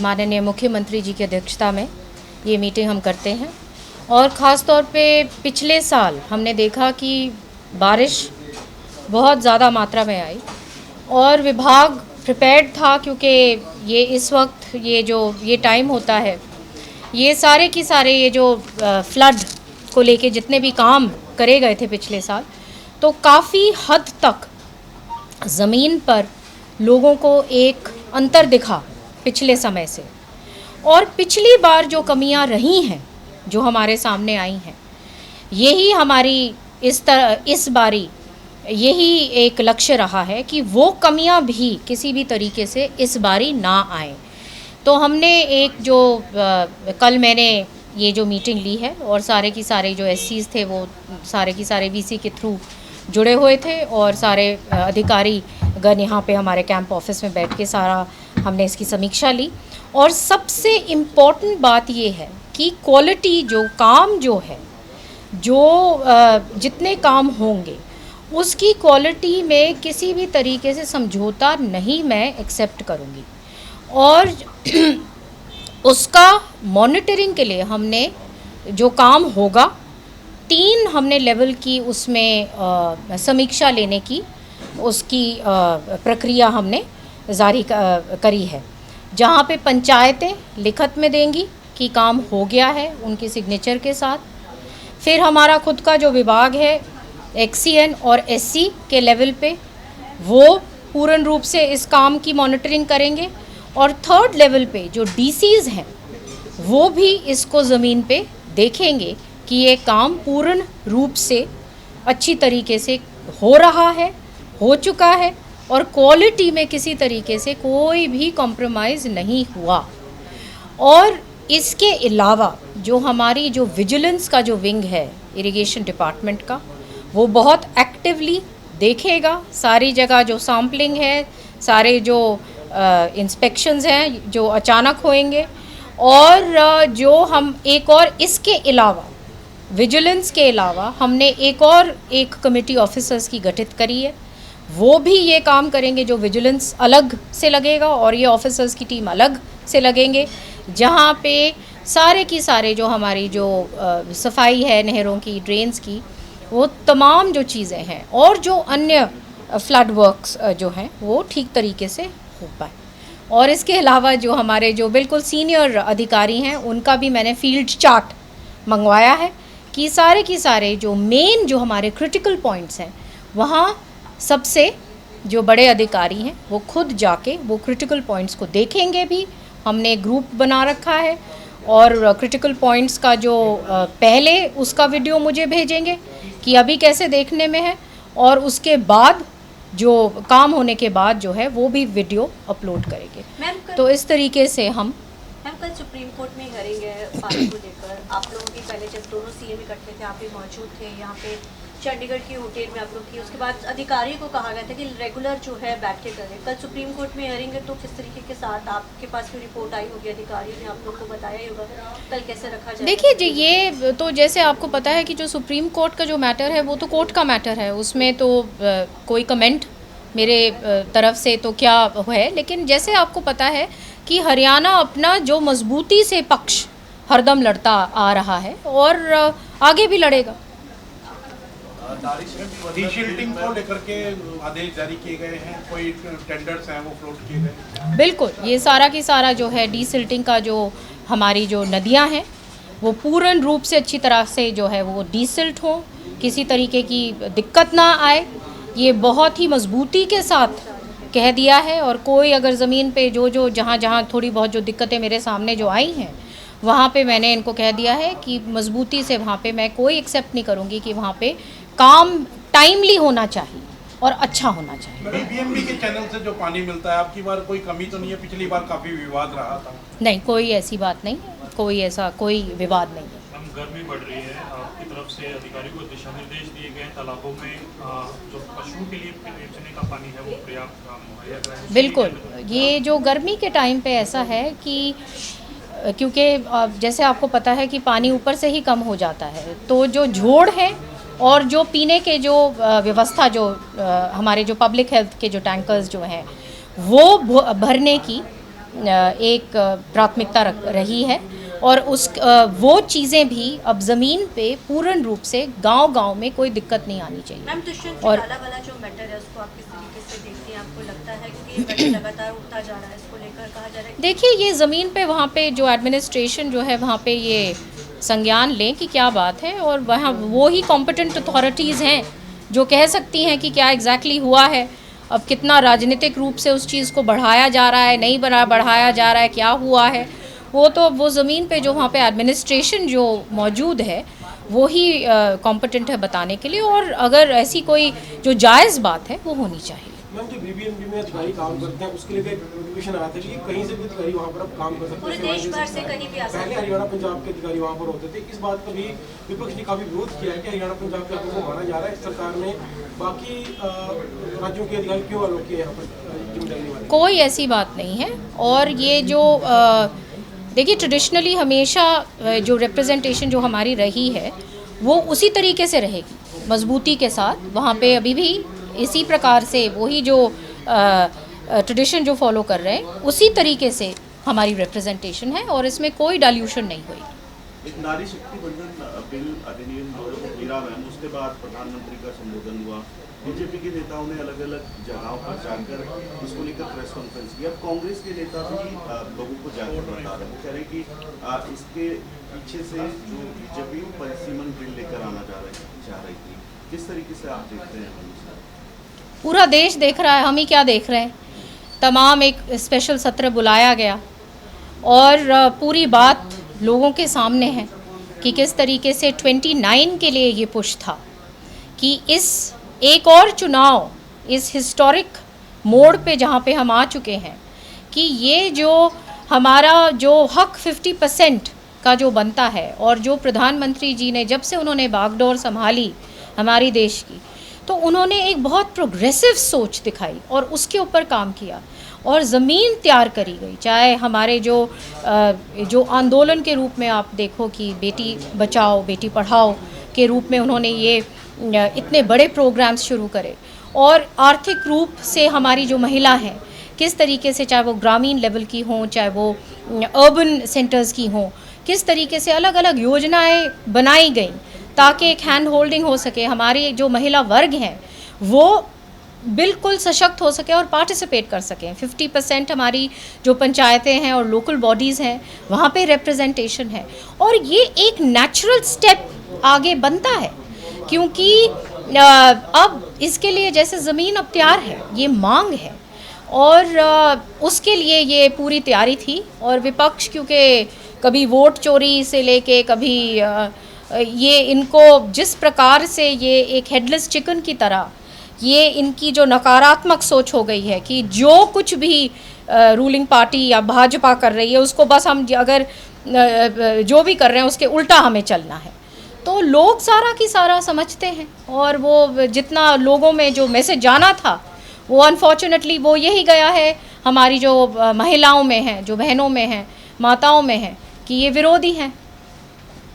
माननीय मुख्यमंत्री जी की अध्यक्षता में ये मीटिंग हम करते हैं। और ख़ास तौर पे पिछले साल हमने देखा कि बारिश बहुत ज़्यादा मात्रा में आई और विभाग प्रिपेयर्ड था, क्योंकि ये इस वक्त ये टाइम होता है, ये सारे की सारे ये जो फ्लड को लेके जितने भी काम करे गए थे पिछले साल, तो काफ़ी हद तक ज़मीन पर लोगों को एक अंतर दिखा पिछले समय से। और पिछली बार जो कमियां रही हैं जो हमारे सामने आई हैं, यही हमारी इस बारी यही एक लक्ष्य रहा है कि वो कमियां भी किसी भी तरीके से इस बारी ना आए। तो हमने एक जो कल मैंने ये जो मीटिंग ली है और सारे की सारे जो एससीज थे वो सारे की सारे वीसी के थ्रू जुड़े हुए थे और सारे अधिकारी गण यहाँ पे हमारे कैंप ऑफिस में बैठ के सारा हमने इसकी समीक्षा ली। और सबसे इम्पॉर्टेंट बात ये है कि क्वालिटी जो काम जो है, जो जितने काम होंगे उसकी क्वालिटी में किसी भी तरीके से समझौता नहीं मैं एक्सेप्ट करूँगी। और उसका मॉनिटरिंग के लिए हमने जो काम होगा 3 हमने लेवल की उसमें समीक्षा लेने की उसकी प्रक्रिया हमने जारी करी है, जहाँ पे पंचायतें लिखत में देंगी कि काम हो गया है उनकी सिग्नेचर के साथ। फिर हमारा खुद का जो विभाग है एक्सीएन और एससी के लेवल पे वो पूर्ण रूप से इस काम की मॉनिटरिंग करेंगे। और थर्ड लेवल पे जो डीसीज़ हैं वो भी इसको ज़मीन पे देखेंगे कि ये काम पूर्ण रूप से अच्छी तरीके से हो रहा है, हो चुका है और क्वालिटी में किसी तरीके से कोई भी कॉम्प्रोमाइज़ नहीं हुआ। और इसके अलावा जो हमारी जो विजिलेंस का जो विंग है इरिगेशन डिपार्टमेंट का, वो बहुत एक्टिवली देखेगा सारी जगह जो सैम्पलिंग है, सारे जो इंस्पेक्शंस हैं जो अचानक होंगे। और जो हम एक और इसके अलावा विजिलेंस के अलावा हमने एक कमेटी ऑफिसर्स की गठित करी है, वो भी ये काम करेंगे। जो विजिलेंस अलग से लगेगा और ये ऑफिसर्स की टीम अलग से लगेंगे, जहाँ पे सारे की सारे जो हमारी जो सफाई है नहरों की, ड्रेन्स की, वो तमाम जो चीज़ें हैं और जो अन्य फ्लड वर्क्स जो हैं वो ठीक तरीके से हो पाए। और इसके अलावा जो हमारे जो बिल्कुल सीनियर अधिकारी हैं उनका भी मैंने फील्ड चार्ट मंगवाया है कि सारे की सारे जो मेन जो हमारे क्रिटिकल पॉइंट्स हैं वहाँ सबसे जो बड़े अधिकारी हैं वो खुद जाके वो क्रिटिकल पॉइंट्स को देखेंगे भी। हमने ग्रुप बना रखा है और क्रिटिकल पॉइंट्स का जो पहले उसका वीडियो मुझे भेजेंगे कि अभी कैसे देखने में है, और उसके बाद जो काम होने के बाद जो है वो भी वीडियो अपलोड करेंगे। तो इस तरीके से हम कल सुप्रीम कोर्ट में हियरिंग है पानी को लेकर। आप लोगों की पहले जब दोनों सीएम इकट्ठे थे आप भी मौजूद थे यहाँ पे चंडीगढ़ की होटल में आप लोग की, उसके बाद अधिकारी को कहा गया था कि रेगुलर जो है बैठ के करें। कल सुप्रीम कोर्ट में हियरिंग है, तो किस तरीके के साथ आपके पास कोई रिपोर्ट आई होगी, अधिकारियों ने आप लोग को बताया ही होगा कल कैसे रखा जाए? देखिए जी, ये तो जैसे आपको पता है कि जो सुप्रीम कोर्ट का जो मैटर है वो तो कोर्ट का मैटर है, उसमें तो कोई कमेंट मेरे तरफ से तो क्या है। लेकिन जैसे आपको पता है कि हरियाणा अपना जो मजबूती से पक्ष हरदम लड़ता आ रहा है और आगे भी लड़ेगा। डीसिल्टिंग को लेकर के आदेश जारी किए गए हैं, कोई टेंडर्स हैं वो फ्लोट किए गए? बिल्कुल, ये सारा की सारा जो है डीसिल्टिंग का जो हमारी जो नदियां हैं वो पूर्ण रूप से अच्छी तरह से जो है वो डीसिल्ट हो, किसी तरीके की दिक्कत ना आए, ये बहुत ही मजबूती के साथ कह दिया है। और कोई अगर ज़मीन पे जो जहाँ थोड़ी बहुत जो दिक्कतें मेरे सामने जो आई हैं वहाँ पे मैंने इनको कह दिया है कि मजबूती से वहाँ पे मैं कोई एक्सेप्ट नहीं करूँगी कि वहाँ पे काम टाइमली होना चाहिए और अच्छा होना चाहिए। बीबीएमबी के चैनल से जो पानी मिलता है, आपकी बार कोई कमी तो नहीं है? पिछली बार काफ़ी विवाद रहा था। नहीं, कोई ऐसी बात नहीं, कोई विवाद नहीं है। हम गर्मी बढ़ रही है, आपकी तरफ से अधिकारी को दिशा निर्देश दिए गए तालाबों में जो पशुओं के लिए पीने का पानी है वो पर्याप्त मुहैया कराएं? बिल्कुल, ये जो गर्मी के टाइम पे ऐसा है कि क्योंकि जैसे आपको पता है कि पानी ऊपर से ही कम हो जाता है, तो जो जोड़ है और जो पीने के जो व्यवस्था जो हमारे जो पब्लिक हेल्थ के जो टैंकर्स जो हैं वो भरने की एक प्राथमिकता रही है और वो चीज़ें भी अब ज़मीन पे पूर्ण रूप से गांव-गांव में कोई दिक्कत नहीं आनी चाहिए। मैम दुष्यंत और चौटाला वाला जो मैटर है उसको आप किस तरीके से देखती हैं? आपको लगता है कि ये मैटर लगातार उठता जा रहा है, इसको लेकर कहा जा रहा है देखिए ये ज़मीन पे वहाँ पे जो एडमिनिस्ट्रेशन जो है वहाँ पे ये संज्ञान लें कि क्या बात है, और वहाँ वो ही कॉम्पिटेंट अथॉरिटीज़ हैं जो कह सकती हैं कि क्या एग्जैक्टली हुआ है। अब कितना राजनीतिक रूप से उस चीज़ को बढ़ाया जा रहा है, नहीं बढ़ाया जा रहा है, क्या हुआ है, वो तो वो ज़मीन पे जो वहाँ पे एडमिनिस्ट्रेशन जो मौजूद है वो ही कॉम्पिटेंट है बताने के लिए, और अगर ऐसी कोई जो जायज़ बात है वो होनी चाहिए। मैम जो बीबीएमबी में अधिकारी काम करते हैं उसके लिए एक नोटिफिकेशन आया था कि कहीं से भी अधिकारी वहाँ पर अब काम कर सकते पूरे हैं, देश भर से कहीं भी आ सकते पहले हैं। हरियाणा पंजाब के अधिकारी वहाँ पर होते थे। इस बात का भी विपक्ष ने काफी विरोध किया है कि हरियाणा पंजाब के हकों को माना जा रहा है, सरकार ने बाकी राज्यों के अधिकारी क्यों अलोक किए यहाँ पर जिम्मेदारी वाले? कोई ऐसी बात नहीं है। और ये जो देखिए ट्रेडिशनली हमेशा जो रिप्रेजेंटेशन जो हमारी रही है वो उसी तरीके से रहेगी, मजबूती के साथ। वहाँ पे अभी भी इसी प्रकार से वही जो ट्रेडिशन जो फॉलो कर रहे हैं उसी तरीके से हमारी रिप्रेजेंटेशन है और इसमें कोई डाल्यूशन नहीं हुई। एक नारी शक्ति बंधन बिल अधिनियम 2013 में उसके बाद प्रधानमंत्री का संबोधन हुआ, बीजेपी के नेताओं ने अलग अलग जगहों पर जाकर इसको लेकर प्रेस कॉन्फ्रेंस की। अब कांग्रेस के नेता भी लोगों को जाकर बता रहे हैं, कह रहे कि इसके पीछे से जो बीजेपी परिसीमन बिल लेकर आना चाह रही थी, किस तरीके से आप देखते हैं? पूरा देश देख रहा है, हम ही क्या देख रहे हैं। तमाम एक स्पेशल सत्र बुलाया गया और पूरी बात लोगों के सामने है कि किस तरीके से 29 के लिए ये पुश था कि इस एक और चुनाव इस हिस्टोरिक मोड़ पे जहाँ पे हम आ चुके हैं कि ये जो हमारा जो हक 50% का जो बनता है, और जो प्रधानमंत्री जी ने जब से उन्होंने बागडोर संभाली हमारी देश की, तो उन्होंने एक बहुत प्रोग्रेसिव सोच दिखाई और उसके ऊपर काम किया और ज़मीन तैयार करी गई। चाहे हमारे जो आंदोलन के रूप में आप देखो कि बेटी बचाओ बेटी पढ़ाओ के रूप में उन्होंने ये इतने बड़े प्रोग्राम्स शुरू करे, और आर्थिक रूप से हमारी जो महिला हैं किस तरीके से, चाहे वो ग्रामीण लेवल की हों चाहे वो अर्बन सेंटर्स की हों, किस तरीके से अलग अलग योजनाएं बनाई गई ताकि एक हैंड होल्डिंग हो सके, हमारी जो महिला वर्ग हैं वो बिल्कुल सशक्त हो सके और पार्टिसिपेट कर सकें। 50% हमारी जो पंचायतें हैं और लोकल बॉडीज़ हैं वहाँ पे रिप्रेजेंटेशन है, और ये एक नेचुरल स्टेप आगे बनता है क्योंकि अब इसके लिए जैसे ज़मीन अब तैयार है, ये मांग है और उसके लिए ये पूरी तैयारी थी। और विपक्ष क्योंकि कभी वोट चोरी से लेके कभी ये इनको जिस प्रकार से ये एक हेडलेस चिकन की तरह ये इनकी जो नकारात्मक सोच हो गई है कि जो कुछ भी रूलिंग पार्टी या भाजपा कर रही है उसको बस हम अगर जो भी कर रहे हैं उसके उल्टा हमें चलना है, तो लोग सारा की सारा समझते हैं। और वो जितना लोगों में जो मैसेज जाना था वो अनफॉर्चुनेटली वो यही गया है, हमारी जो महिलाओं में है, जो बहनों में हैं, माताओं में हैं कि ये विरोधी हैं।